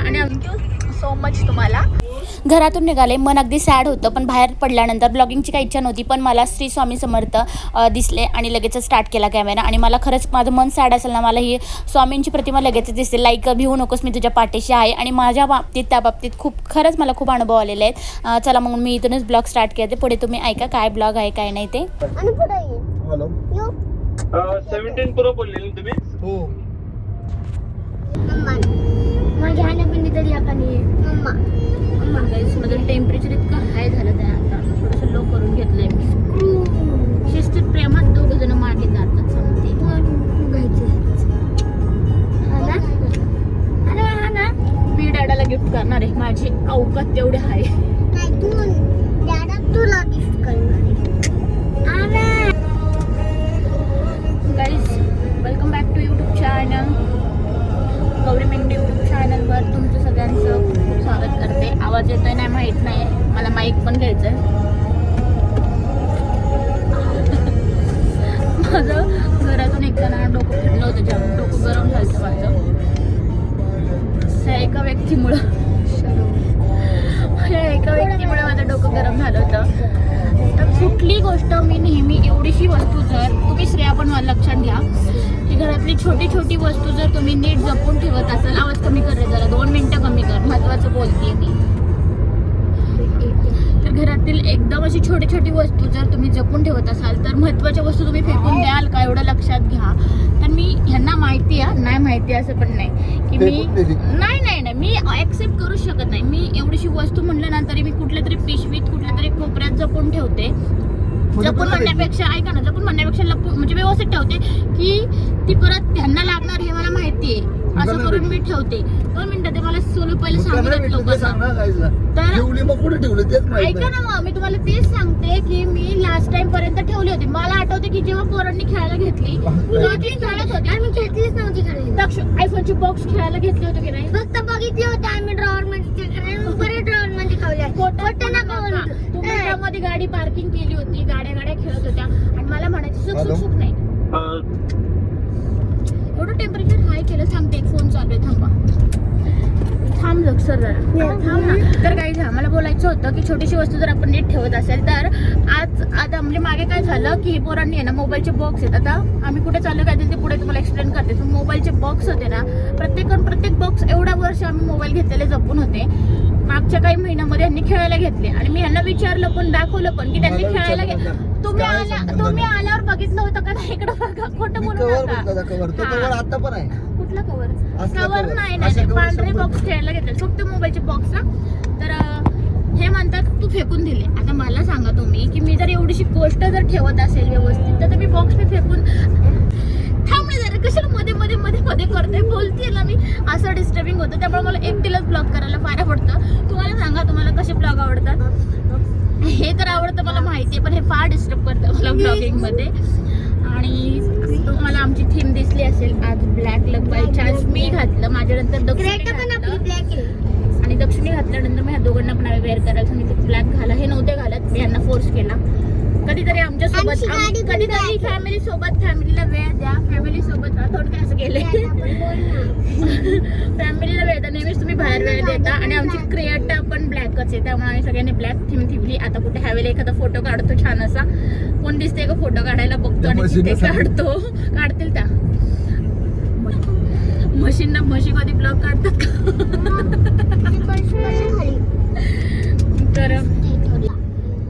आणि thank you so much तुम्हाला. घरातून निघाले, मन अगदी सॅड होतं, पण बाहेर पडल्यानंतर ब्लॉगिंगची काही इच्छा नव्हती, पण मला श्री स्वामी समर्थ दिसले आणि लगेच स्टार्ट केला कॅमेरा. आणि मला खरंच माझं मन सॅड असेल ना, मला ही स्वामींची प्रतिमा लगेच दिसते. लाईक भिवू नकोस, मी तुझ्या पाठीशी आहे. आणि माझ्या बाबतीत त्या बाबतीत खरंच मला खूप अनुभव आलेले आहेत. चला मग मी इथूनच ब्लॉग स्टार्ट करते. पुढे तुम्ही ऐका काय ब्लॉग आहे काय नाही ते. हॅलो 17 प्रो बोलले तुम्ही. हो माझं टेम्परेचर इतकं हाय झालं त्या आता थोडंसं लो करून घेतलंय मी. शिस्तीत प्रेमात दोघं जण मागे जातात सांगते. मी डॅडाला गिफ्ट करणार आहे. माझी अवकात तेवढे आहे. Guys welcome back to YouTube channel. Gauri Mendhe YouTube चॅनलवर तुमचं सगळ्यांचं खूप खूप स्वागत करते. आवाज येतोय नाही माहीत नाही, मला माईक पण घ्यायचं आहे. माझं घरातून एकदा डोकं फिरलं होतं, जेव्हा डोकं गरम झालं माझं ह्या एका व्यक्तीमुळं माझं डोकं गरम झालं होतं. तर कुठली गोष्ट मी नेहमी एवढीशी वस्तू जर तुम्ही श्रेया पण लक्षात घ्या की घरातली छोटी छोटी वस्तू जर तुम्ही नीट जपून ठेवत असाल. आवाज कमी कर रे जरा, 2 मिनिटं कमी कर, महत्वाचं बोलतेय मी. तर घरातील एकदम अशी छोटी छोटी वस्तू जर तुम्ही जपून ठेवत असाल तर महत्वाच्या वस्तू तुम्ही फेकून द्याल का, एवढं लक्षात घ्या. तर मी ह्यांना माहिती आहे, नाही माहिती असं पण नाही की मी नाही मी ऍक्सेप्ट करू शकत नाही. मी एवढीशी वस्तू म्हणलं ना तरी मी कुठल्या तरी पिशवीत कुठल्या तरी कोपऱ्यात जपून ठेवते. जपून म्हणण्यापेक्षा ऐका ना, जपून म्हणण्यापेक्षा लपून म्हणजे व्यवस्थित ठेवते की ती परत त्यांना लागणार हे मला माहिती आहे. असं करून मी ठेवते. 2 मिनिटं ते मला सोलू पहिले सांगत लोकांना. तर ऐका ना, मग मी तुम्हाला तेच सांगते की मी लास्ट टाइम पर्यंत ठेवली होती. मला आठवते की जेव्हा पोरांनी खेळायला घेतली ती खेळत होती आणि मी घेतलीच नव्हती. आयफोनची बॉक्स खेळायला घेतली होती की नाही, फक्त बघितली होती आम्ही ड्रॉवर मध्ये मध्ये गाडी पार्किंग केली होती, गाड्या खेळत होत्या आणि मला म्हणायची सुख नाही. एवढं टेम्परेचर हाय केलं. सांगते एक फोन चालू आहे, थांब लक्षर जरा थांब ना. तर काही मला बोलायचं होतं की छोटीशी वस्तू जर आपण नीट ठेवत असेल तर आता म्हणजे मागे काय झालं की पोरांनी आहे ना मोबाईलचे बॉक्स आहेत. आता आम्ही कुठे चाललो काय ते पुढे तुम्हाला एक्सप्लेन करते. मोबाईलचे बॉक्स होते ना, प्रत्येक बॉक्स एवढ्या वर्ष आम्ही मोबाईल घेतलेले जपून होते. मागच्या काही महिन्यामध्ये यांनी खेळायला घेतले आणि मी यांना विचारलं पण दाखवलं पण की त्यांनी खेळायला घेतलं. तुम्ही आल्यावर बघितलं होतं का नाही? इकडं बघा, खोटं बोलू नका. कुठला कवर नाही पांढरे बॉक्स खेळायला घेतले फक्त मोबाईलचे बॉक्स. तर हे म्हणतात तू फेकून दिले. आता मला सांगा तुम्ही की मी जर एवढीशी गोष्ट जर ठेवत असेल व्यवस्थित तर मी बॉक्स मी फेकून थांबले जरा. कशाला मध्ये मध्ये मध्ये मध्ये करते बोलते ना मी, असं डिस्टर्बिंग होतं. त्यामुळे मला एकटीलाच ब्लॉग करायला फार आवडतं. तुम्हाला सांगा तुम्हाला कसे ब्लॉग आवडतात? हे तर आवडतं मला माहिती आहे, पण हे फार डिस्टर्ब करतं मला ब्लॉगिंग मध्ये. आणि तुम्हाला आमची थीम दिसली असेल आज ब्लॅक लक बाय चान्स मी घातलं. माझ्यानंतर दक्षिणी घातल्यानंतर मी ह्या दोघांना पण वेअर करायला सांगितलं ब्लॅक घाला. हे नव्हते घालत, मी यांना फोर्स केला. कधीतरी आमच्या सोबत कधीतरी फॅमिली सोबत फॅमिलीला वेळ द्या. फॅमिली सोबत थोडक्यात असं केले फॅमिलीला वेळ द्या. नेहमीच तुम्ही बाहेर वेळ देता आणि आमची क्रिएट पण ब्लॅकच आहे, त्यामुळे आम्ही सगळ्यांनी ब्लॅक थीम ठेवली. आता कुठे ह्यावेळेला एखादा फोटो काढतो छान असा, कोण दिसते का फोटो काढायला बघतो आणि तिथे काढतील त्या मशीनना. म्हशी कधी ब्लॉग काढतात का?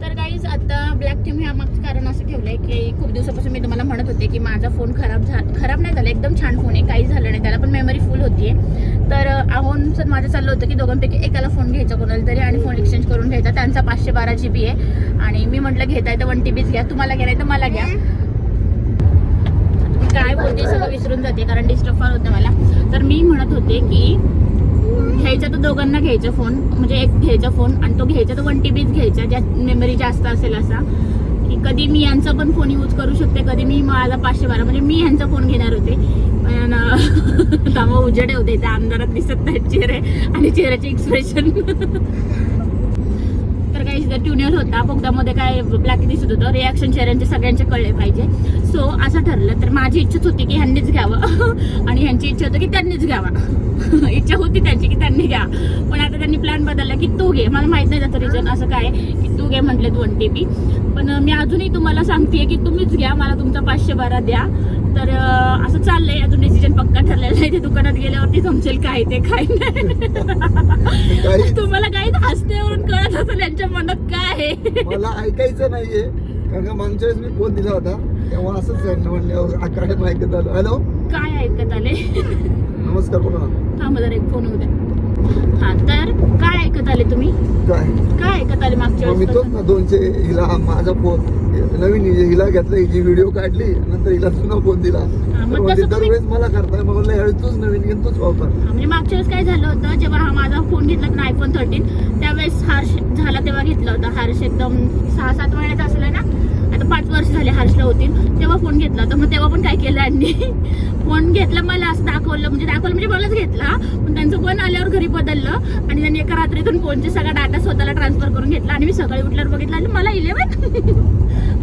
तर गाईज आता ब्लॅक थीम ह्या मागचं कारण असं ठेवलंय की खूप दिवसापासून मी तुम्हाला म्हणत होते की माझा फोन खराब नाही झाला, एकदम छान फोन आहे, काही झालं नाही त्याला, पण मेमरी फुल होतीये. तर आहोनचं माझं चाललं होतं की दोघांपैकी एकाला फोन घ्यायचा कोणाला तरी आणि फोन एक्सचेंज करून घ्यायचा. त्यांचा 512 GB आहे आणि मी म्हटलं घेताय तर 1 TBच घ्या, तुम्हाला घ्यायला तर मला घ्या. काय बोलते सगळं विसरून जाते कारण डिस्टर्ब फार होतं मला. तर मी म्हणत होते की घ्यायचा तर दोघांना घ्यायचा फोन, म्हणजे एक घ्यायचा फोन आणि तो घ्यायचा तर 1 TBच घ्यायचा, ज्यात मेमरी जास्त असेल असा. की कधी मी यांचा पण फोन यूज करू शकते, कधी मी माझा 512 म्हणजे मी यांचा फोन घेणार होते. पण त्यामुळे उजेड होते, त्या अंधारात दिसत नाहीत चेहरे आणि चेहऱ्याचे एक्सप्रेशन. तर काही ट्युनर होता बोगदामध्ये काय ब्लॅक दिसत होतं. रिॲक्शन चेहऱ्यांचे सगळ्यांचे कळले पाहिजे. सो असं ठरलं. तर माझी इच्छाच होती की ह्यांनीच घ्यावं आणि ह्यांची इच्छा होती की त्यांनीच घ्यावा. इच्छा होती त्यांची की त्यांनी घ्या, पण आता त्यांनी प्लॅन बदलला की तू घे. मला माहित नाही त्याचं रिझन असं काय की तू घे म्हटले 1 TB. पण मी अजूनही तुम्हाला सांगतेय की तुम्हीच घ्या, मला तुमचा 512 द्या. तर असं चाललंय. अजून डिसिजन पक्का ठरलेला आहे. ते दुकानात गेल्यावरती समजेल काय ते काय नाही. तुम्हाला काही हसण्यावरून कळत असेल यांच्या मनात काय आहे. मला ऐकायचं नाहीये, कारण का मागच्या वेळेस मी फोन दिला होता तेव्हा असंच म्हणल्यावर आकारात ऐकत आलो. हॅलो, काय ऐकत आले? नमस्कार, बोला ना. थांबा जरा एक फोन होऊ द्या. हा, तर काय ऐकत आले तुम्ही? काय ऐकत आले मागच्या मग मी तोच वेळेस? ना 200 हिला माझा फोन नवीन हिला घेतला, हिची व्हिडिओ काढली, नंतर हिला जुना फोन दिला. मग म्हणजे तसं तुम्ही- दरवेळेस मला करताय, मग म्हणलं यावेळेस तूच नवीन घेऊन तूच वापर. म्हणजे मागच्या वेळेस काय झालं होतं, जेव्हा हा माझा फोन घेतला ना iPhone 13, त्यावेळेस हर्ष झाला तेव्हा घेतला होता. हर्ष एकदम 6-7 महिन्याचा असला ना, आता 5 वर्ष झाले हर्षला होतील, तेव्हा फोन घेतला होता. मग तेव्हा पण काय केलं यांनी, फोन घेतला मला असं दाखवलं म्हणजे मलाच घेतला, पण त्यांचं फोन आल्यावर घरी बदललं आणि त्यांनी एका रात्रीतून फोनचे सगळा डाटा स्वतःला ट्रान्सफर करून घेतला. आणि मी सकाळी उठल्यावर बघितलं आणि मला 11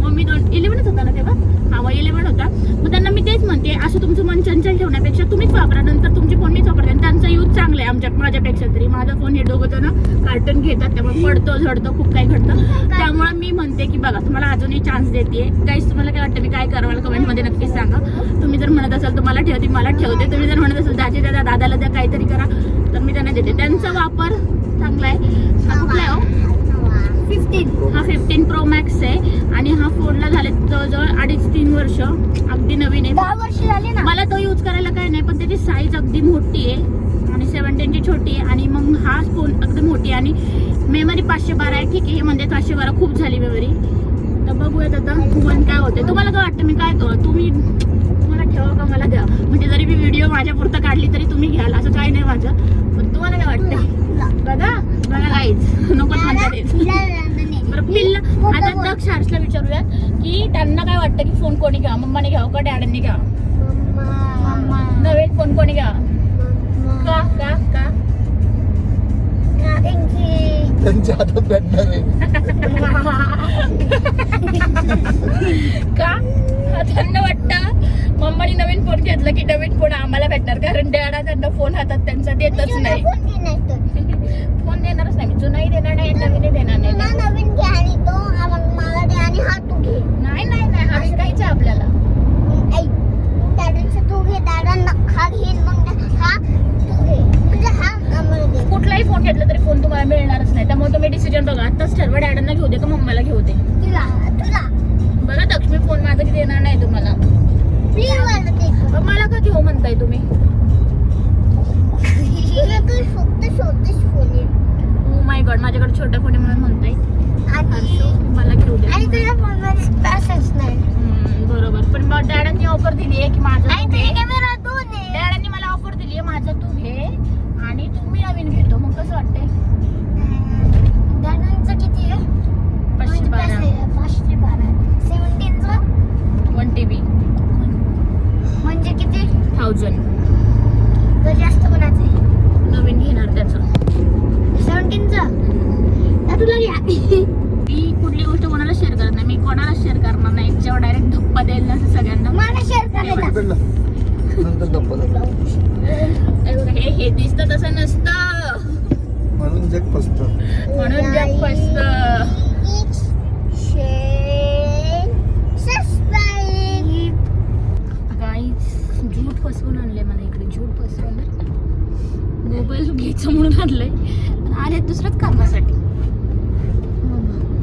मग मी 11च होता ना तेव्हा. हा, मग 11 होता. मग त्यांना मी तेच म्हणते, असं तुमचं मन चंचल ठेवण्यापेक्षा तुम्हीच वापरा, नंतर तुमचे फोन मीच वापरते. आणि त्यांचा यूज चांगला आहे माझ्यापेक्षा तरी. माझा फोन हे दोघं जण कार्टून घेतात, त्यामुळे पडतो झडतो खूप काही घडतं. त्यामुळे मी म्हणते की बघा, तुम्हाला अजूनही चान्स देते. काहीच तुम्हाला काय वाटतं मी काय करावं, मला कमेंटमध्ये नक्कीच सांगा. तुम्ही जर म्हणत असाल तुम्हाला ठेवते, मला ठेवते. तुम्ही जर म्हणत असाल दाजी दादा दादाला द्या काहीतरी करा, तर मी त्यांना देते. त्यांचा वापर चांगला आहे. हा कुठला आहे? 15. हा 15 Pro Max आहे आणि हा फोनला झाले जवळजवळ 2.5-3 वर्ष. अगदी नवीन आहे. 10 वर्ष झाले ना. मला तो यूज करायला काय नाही, पण त्याची साईज अगदी मोठी आहे आणि 17 ची छोटी आहे. आणि मग हा फोन अगदी मोठी आहे आणि मेमरी 512 आहे. ठीक आहे, हे म्हणजे 512 खूप झाली मेमरी. तर बघूयात आता फोन काय होते. तुम्हाला काय वाटतं मी काय करू? तुम्हाला ठेवा का मला द्या? म्हणजे जरी मी व्हिडिओ माझ्या पुरता काढली तरी तुम्ही घ्याल असं काही नाही माझं. पण तुम्हाला काय वाटतं? बघा काहीच नकोच म्हणतात. बरं, पिल्ला आता दक्ष हर्षला विचारूयात की त्यांना काय वाटतं की फोन कोणी घ्यावा, मम्माने घ्यावं का डॅडनी घ्यावं? नवीन फोन कोणी घ्यावा? का का का त्यांच्या हातात भेटणार आहे. का त्यांना वाटतं मम्मानी नवीन फोन घेतला की नवीन फोन आम्हाला भेटणार, कारण डॅडा त्यांना फोन हातात त्यांचा देतच नाही. फोन देणारच नाही, जुनाही देणार नाही, नवीनही देणार नाही. नवीन घ्या आणि तो मला दे आणि हा तू घे. नाही नाही नाही, हा विकायचा आपल्याला. दादांचा तू घे, दादा हा घेईन, मग हा तू घे, म्हणजे हा आम्हाला दे. कुठलाही फोन घेतला तरी फोन तुम्हाला मिळणारच नाही. त्यामुळे तुम्ही डिसिजन बघा, आताच ठरवा डॅडांना घेऊ दे का मम्माला घेऊ दे. तुला बघा दक्ष, मी फोन माझा की देणार नाही तुम्हाला. प्लीज मला दे. मग मला का घेऊ म्हणताय तुम्ही? फक्त छोटेच फोन आहे ओ माय गॉड, माझ्याकडे छोटा फोन आहे म्हणून म्हणताय. मला घेऊ दे. आणि तुझ्या फोनमध्ये स्पेसच नाही. बरोबर, पण मग डॅडांनी ऑफर दिली आहे की माझं आणि तू तुझ्या घे. कॅमेरा दोन आहे. डॅडांनी मला ऑफर दिली आहे, माझं तू घे आणि तुम्ही नवीन घेतो. मग कसं वाटतंय? दादांचं किती आहे? 512 512. 17चं 1 TB म्हणजे किती? 1000. तर जास्त कोणाचं आहे? नवीन घेणार त्याचं. 17चं तुला घ्या. मी कुठली गोष्ट कोणाला शेअर करत नाही, मी कोणाला शेअर करणार नाही. जेव्हा डायरेक्ट धप्पा देईल ना सगळ्यांना. मला शेअर करायचा. नंतर गप्पा झाला. हे दिसतं तसं नसतं, म्हणून जग फसतं. म्हणून जग फसतं. गाईज झूट फसवून आणले मला इकडे. झूट फसवून मोबाईल घ्यायचं म्हणून आणलंय, आले दुसऱ्याच कामासाठी.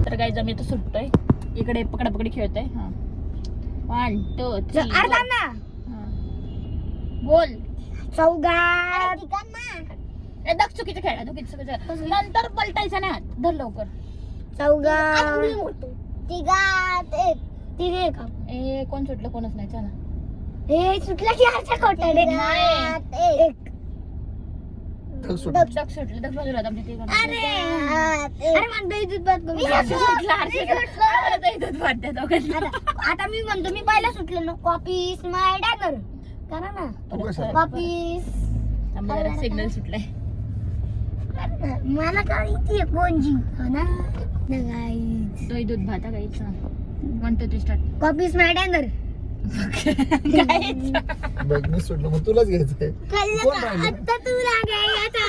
तर गाईज आम्ही आता सुटतोय. इकडे पकडापकडी खेळतोय. हा, 1 2 3 अर्धा ना बोल. चौघात दक्ष चुकीचं खेळला, चुकीचं नंतर पलटायचं नाही. हात धर लवकर. चौघात तिघात एक. तिघे का? ए कोण सुटलं? कोणच नाही. चला हे सुटला की अर्धा खोटाडे. एक. दक्ष सुटलं. दक्ष बाजूला आमच्या तिघांना. अरे म्हणतो इथून बात करू. आता मी म्हणतो, मी पहिला सुटलो ना. कॉपीस माय डॅगर करा ना. तू कशाला? कॉपीस सिग्नल सुटलाय. मला काय कोण जिंकणार गाईज. दही दूध भात गायचं 1 2 3 स्टार्ट. कॉपीज मॅडम बघ मी सोडलं मग तुलाच घ्यायचंय. कोण राहिलं? आता तुला घ्यायचा.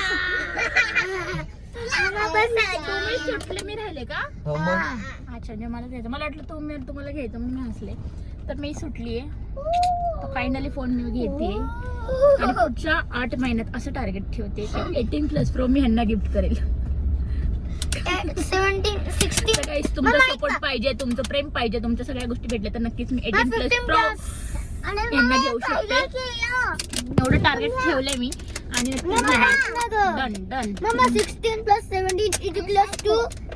तुम्ही सुटले मी राहिले का? हा, मग अच्छा म्हणजे मला घ्यायचं. मला वाटलं तुम्हाला घ्यायचं म्हणून मी हसले. तर मी सुटली आहे. फायनली फोन मी घेते आणि पुढच्या 8 महिन्यात असं टार्गेट ठेवते की 18+ प्रो मी ह्यांना गिफ्ट करेल. 17 16 तर guys, तुमचा सपोर्ट पाहिजे, तुमचं प्रेम पाहिजे, तुमच्या सगळ्या गोष्टी भेटल्या तर नक्कीच मी 18+ प्रो यांना घेऊ शकते. एवढं टार्गेट ठेवलंय मी आणि डन डन. मम्मा 16 + 17 =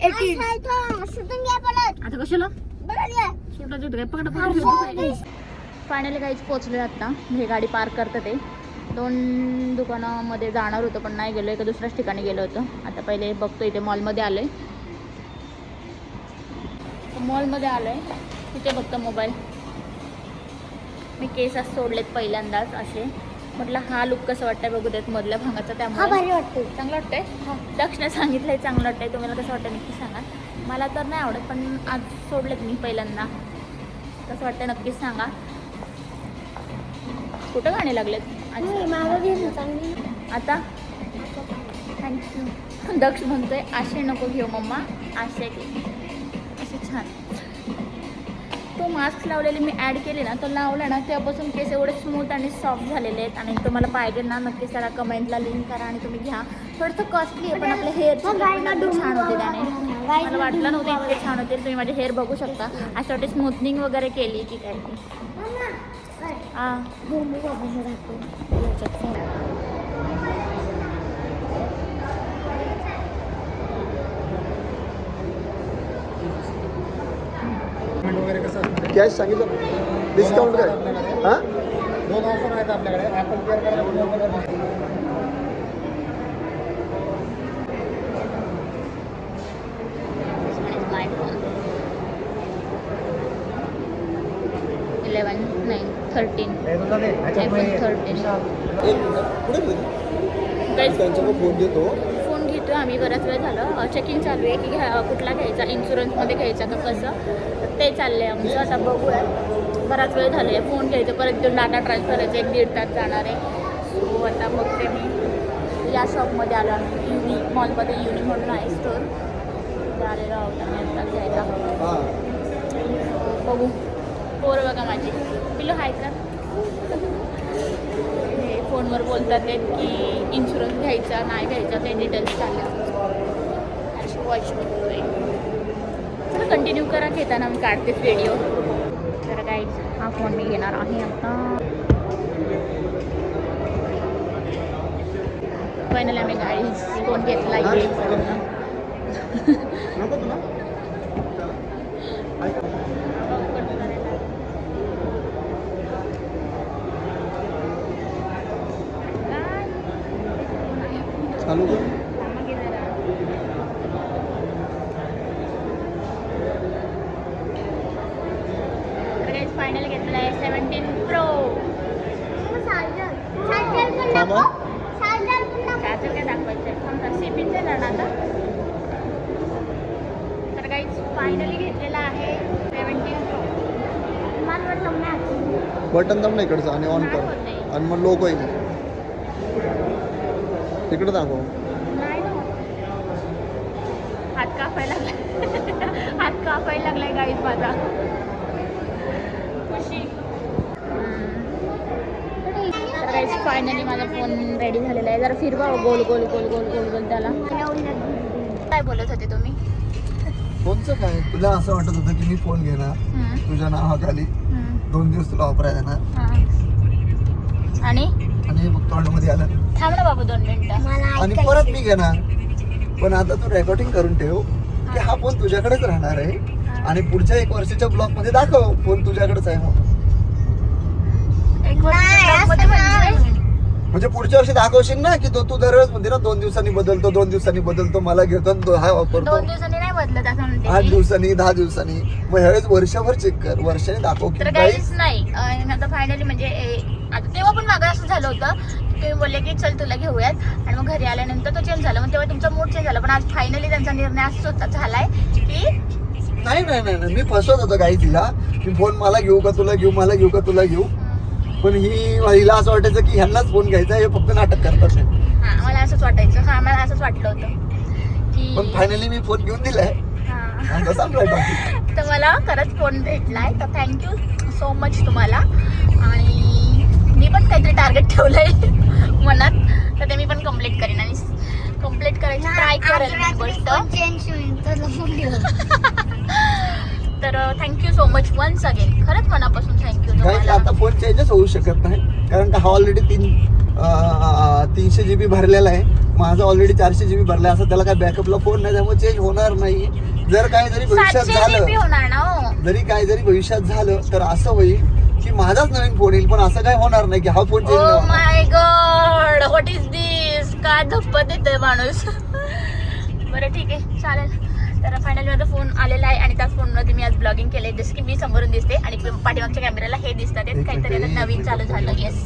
18. आता कशाला छोटा काय पकड. फायनली काहीच पोहोचलोय आता. हे गाडी पार्क करतं ते 2 दुकानामध्ये जाणार होतं पण नाही गेलो, एका दुसऱ्याच ठिकाणी गेलो होतं. आता पहिले बघतो इथे मॉलमध्ये आलोय. मॉलमध्ये आलोय तिथे बघतो मोबाईल. मी केस सोडलेत पहिल्यांदाच असे. म्हटलं हा लुक कसं वाटतंय बघू देत मधल्या भागाचा. हा त्यामुळे भारी वाटतो. चांगलं वाटतंय. दक्षने सांगितलंय चांगलं वाटतंय. तुम्हाला कसं वाटतं नक्की सांगा. मला तर नाही आवडत पण आज सोडलेत मी पहिल्यांदा. कसं वाटतं नक्कीच सांगा. कुठं गाणे लागलेत आता? थँक्यू. दक्ष म्हणतोय आशे नको घेऊ मम्मा, आशे घे. असे छान. तो मास्क लावलेले मी ॲड केले ना, तो लावला ना तेव्हापासून केस एवढे स्मूथ आणि सॉफ्ट झालेले आहेत. आणि तुम्हाला पाहिजे ना नक्कीच त्याला कमेंटला लिंक करा आणि तुम्ही घ्या. थोडंसं कॉस्टली आहे पण आपले हेअर छान होते त्याने. मला वाटलं नव्हतं इतके छान होते. तुम्ही माझे हेअर बघू शकता. अशा वाटते स्मूथनिंग वगैरे केली की काय ती. हां कॅश सांगितलं डिस्काउंट काय? हां 2 ऑफर आहेत आपल्याकडे. ॲपल केअर करा. my phone. 11 नाही 13 iPhone 13. पुढे Guys, त्यांच्याकडे फोन देतो. फोन घेतो आम्ही. बराच वेळ झालं चेकिंग चालू आहे की कुठला घ्यायचा, इन्शुरन्समध्ये घ्यायचा का कसं, तर ते चाललं आहे आमचं. आता बघूया. बराच वेळ झालं आहे फोन घ्यायचं, परत तो डाटा ट्रान्सफर करायचं 1-1.5 तास जाणार आहे. सो आता बघते मी. या शॉपमध्ये आलो आम्ही युनी मॉलमध्ये. युनी म्हणून आहे स्टोर. आलेलो आहोत आम्ही आता घ्यायला. हां बघू. पोरं बघा माझी. पिलो हाय का? हे फोनवर बोलतात आहेत की इन्शुरन्स घ्यायचा नाही घ्यायचा ते डिटेल्स चालले. अशी वॉच बघतोय. चला कंटिन्यू करा. घेताना मी काढतेच व्हिडिओ. तर गाईज हा फोन मी घेणार आहे आता. फायनली आम्ही गाईज फोन घेतला आहे. नको तुला चालू कर. फायनल घेतला आहे 17 प्रो. थांबा. चार्जर काय दाखवायचं सीपीचं ना आता. तर काही फायनली घेतलेला आहे 17 प्रो. मला वाटतं मॅक्स बटन दाब ना इकडचं आणि ऑन कर आणि मग लोक येईल तिकडे दाखव. नाही ना. हात कापायला लागलाय. हात कापायला लागलाय गाईज माझा. खुशी. तर गाईज फायनली माझा फोन रेडी झालेला आहे. जरा फिरवा गोल गोल गोल गोल गोल गोल त्याला. काय बोलत होते तुम्ही? फोनचं काय तुला असं वाटत होतं की मी फोन घेणार तुझ्या नावाखाली 2 दिवस तुला वापरायला देणार आणि आणि मग तोंडमध्ये आलं थांब ना बाबू 2 मिनिटं. आणि परत मी घेणार. पण आता तू रेकॉर्डिंग करून ठेव की हा फोन तुझ्याकडेच राहणार आहे आणि पुढच्या 1 वर्षाच्या ब्लॉग मध्ये दाखव फोन तुझ्याकडेच आहे. मग 1 वर्षामध्ये म्हणजे पुढच्या वर्षी दाखवशील ना की तो तू दरवेळेस म्हणते ना 2 दिवसांनी बदलतो 2 दिवसांनी बदलतो मला घेतो आणि हा वापरतो 2 दिवसांनी नाही बदलत असं म्हणते 8 मी. दिवसांनी 10 दिवसांनी. मग ह्यावेळेस वर्षभर चेक कर. वर्षाने दाखव की तर काही काहीच नाही. आता फायनली म्हणजे आता तेव्हा पण मागं असं झालं होतं. की मी बोलले की चल तुला घेऊयात, आणि मग घरी आल्यानंतर तो चेंज झाला. मग तेव्हा तुमचा मूड चेंज झाला, पण आज फायनली त्यांचा निर्णय असाच होता झालाय की नाही नाही नाही नाही, मी फसवत होतो काही तिला की फोन मला घेऊ का तुला घेऊ, मला घेऊ का तुला घेऊ. पण हिला असं वाटायचं की ह्यांनाच फोन घ्यायचा, हे फक्त नाटक करतात. हा मला असंच वाटायचं, हा मला असंच वाटलं होतं की पण फायनली मी फोन घेऊन दिलाय. हा. आता संपलाय टॉपिक. तर मला खरंच फोन भेटलाय, तर थँक्यू सो मच तुम्हाला. आणि मी पण काहीतरी टार्गेट ठेवलंय मनात, तर ते मी पण कम्प्लीट करेन आणि कम्प्लीट करायची ट्राय करेल मी गोष्ट. चेंज होईल तर फोन घेऊ. तर thank you so much once again, खरंच मनापासून थँक्यू काही तुम्हाला. आता फोन चेंजच होऊ शकत नाही, कारण का हा ऑलरेडी 300 GB भरलेला आहे, माझा ऑलरेडी 400 GB भरला आहे. असं त्याला काय बॅकअपला फोन नाही, त्यामुळे चेंज होणार नाही. जर काही जरी भविष्यात 700 झालं, GB होणार ना हो. जरी भविष्यात झालं तर असं होईल की माझाच नवीन फोन येईल, पण असं काय होणार नाही की हा फोन चेंज ओ नाही होणार. माय गॉड, व्हॉट इज दिस, काय धप्पा देतोय माणूस. बरं ठीक आहे, चालेल. तर फायनली माझा फोन आलेला आहे, आणि त्याच फोनवरती मी आज ब्लॉगिंग केलंय, जसं की मी समोरून दिसते आणि पाठीमागच्या कॅमेऱ्याला हे दिसतात, काहीतरी आता नवीन चालू झालं. येस.